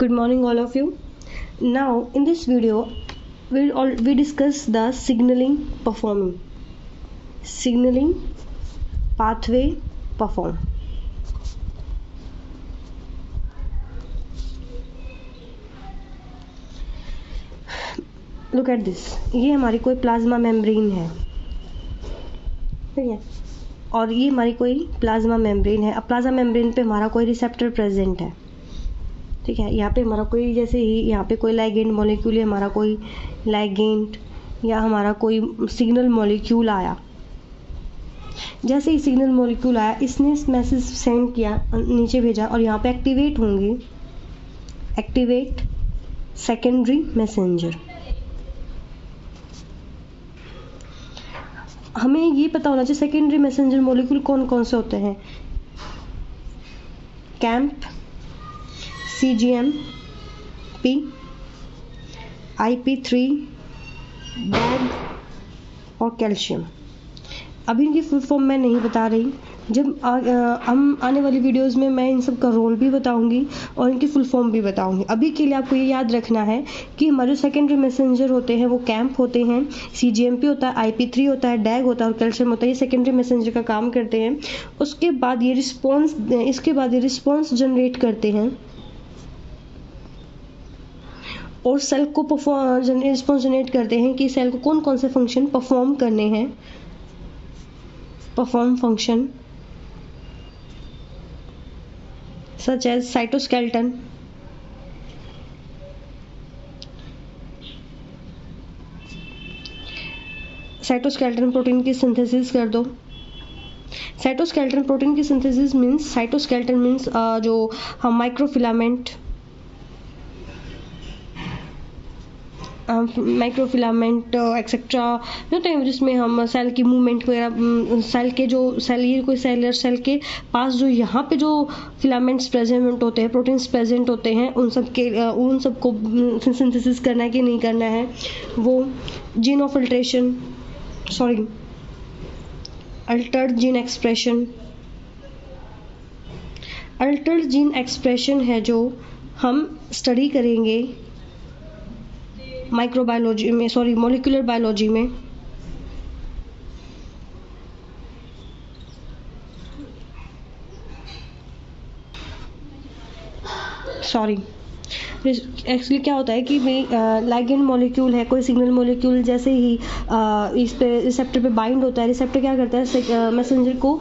Good morning, all of you. Now, in this video, we discuss the signaling pathway perform. Look at this. ये हमारी कोई plasma membrane है, ठीक है, और ये हमारी कोई प्लाज्मा मेम्ब्रेन है. अब प्लाज्मा मेम्ब्रेन पे हमारा कोई रिसेप्टर प्रेजेंट है, ठीक है. यहाँ पे हमारा कोई, जैसे ही यहाँ पे कोई लाइगेंड मॉलिक्यूल है, हमारा कोई लाइगेंड या हमारा कोई सिग्नल मॉलिक्यूल आया. जैसे ही सिग्नल मॉलिक्यूल आया, इसने मैसेज सेंड किया, नीचे भेजा, और यहाँ पे एक्टिवेट होंगे, एक्टिवेट सेकेंडरी मैसेंजर. हमें ये पता होना चाहिए सेकेंडरी मैसेंजर मॉलिक्यूल कौन कौन से होते हैं. कैम्प, CGMP, IP3, डैग और कैल्शियम. अभी इनकी फुल फॉर्म मैं नहीं बता रही. जब हम आने वाली वीडियोस में मैं इन सब का रोल भी बताऊंगी और इनकी फुल फॉर्म भी बताऊंगी. अभी के लिए आपको ये याद रखना है कि हमारे सेकेंडरी मैसेंजर होते हैं वो कैम्प होते हैं, CGMP होता है, IP3 होता है, डैग होता है और कैल्शियम होता है. ये सेकेंडरी मैसेंजर का काम करते हैं. इसके बाद ये रिस्पॉन्स जनरेट करते हैं और सेल को रिस्पॉन्स जनरेट करते हैं कि सेल को कौन कौन से फंक्शन परफॉर्म करने हैं. Perform function such as cytoskeleton, cytoskeleton protein की सिंथेसिस कर दो. साइटोस्केलेटन प्रोटीन की सिंथेसिस मीन्स, साइटोस्केलेटन मीन्स जो हम माइक्रोफिलामेंट एक्सेट्रा होते हैं, जिसमें हम सेल की मूवमेंट वगैरह, सेल के जो सेल, ये कोई सेल के पास जो यहाँ पे जो फिलामेंट्स प्रेजेंट होते हैं, प्रोटीन्स प्रेजेंट होते हैं, उन सब को सिंथेसिस करना है कि नहीं करना है. वो gene of alteration, Altered gene expression है जो हम स्टडी करेंगे माइक्रोबायोलॉजी में, मॉलिक्यूलर बायोलॉजी में. एक्चुअली क्या होता है कि लाइगेंड मॉलिक्यूल है, कोई सिग्नल मॉलिक्यूल, जैसे ही इस पे रिसेप्टर पे बाइंड होता है, रिसेप्टर क्या करता है, मैसेंजर को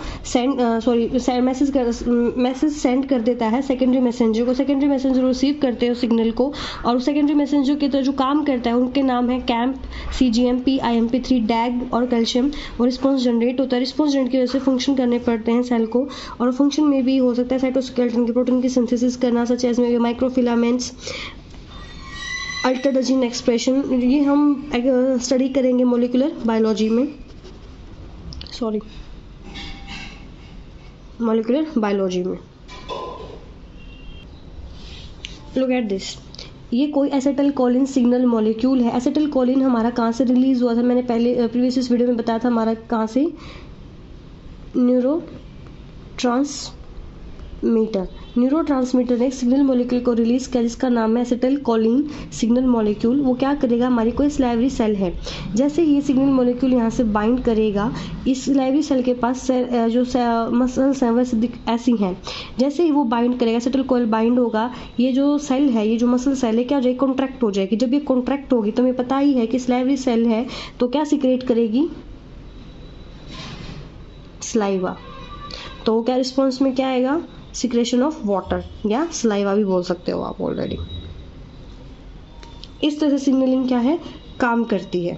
मैसेज सेंड कर देता है सेकेंडरी मैसेंजर को. सेकेंडरी मैसेंजर रिसीव करते हैं सिग्नल को, और सेकेंडरी मैसेंजर के तो जो काम करता है उनके नाम है कैम्प, CGMP, IP3, डैग और कैल्शियम. और रिस्पॉन्स जनरेट होता है. रिस्पॉन्स जनरेट की वजह से फंक्शन करने पड़ते हैं सेल को, और फंक्शन में भी हो सकता है साइटोस्केलेटन के प्रोटीन की सिंथेसिस करना, सच एज में माइक्रोफिलामेंट्स, अल्टर्ड जीन एक्सप्रेशन. ये हम स्टडी करेंगे मॉलिक्यूलर बायोलॉजी में. Look at this. ये कोई एसिटाइल कोलिन सिग्नल मॉलिक्यूल है. एसिटाइल कोलिन हमारा कहाँ से रिलीज हुआ था, मैंने पहले प्रीवियस वीडियो में बताया था. हमारा कहाँ से, न्यूरोट्रांसमीटर ने एक सिग्नल मॉलिक्यूल को रिलीज किया जिसका नाम है एसिटाइल कोलिन सिग्नल मॉलिक्यूल. वो क्या करेगा, हमारी कोई सलाइवरी सेल है, जैसे ये सिग्नल मॉलिक्यूल यहाँ से बाइंड करेगा, इस सलाइवरी सेल के पास जो मसल्स हैं वैसे ऐसी हैं, जैसे ही वो बाइंड करेगा, एसिटाइल कोलिन बाइंड होगा, ये जो सेल है, ये जो मसल सेल है, क्या हो जाएगी, कॉन्ट्रैक्ट हो जाएगी. जब ये कॉन्ट्रैक्ट होगी तो हमें पता ही है कि सलाइवरी सेल है तो क्या सिक्रेट करेगी, सलाइवा. तो क्या रिस्पॉन्स में क्या आएगा, सिक्रेशन ऑफ वाटर, या सलाइवा भी बोल सकते हो आप ऑलरेडी. इस तरह से सिग्नलिंग क्या है, काम करती है.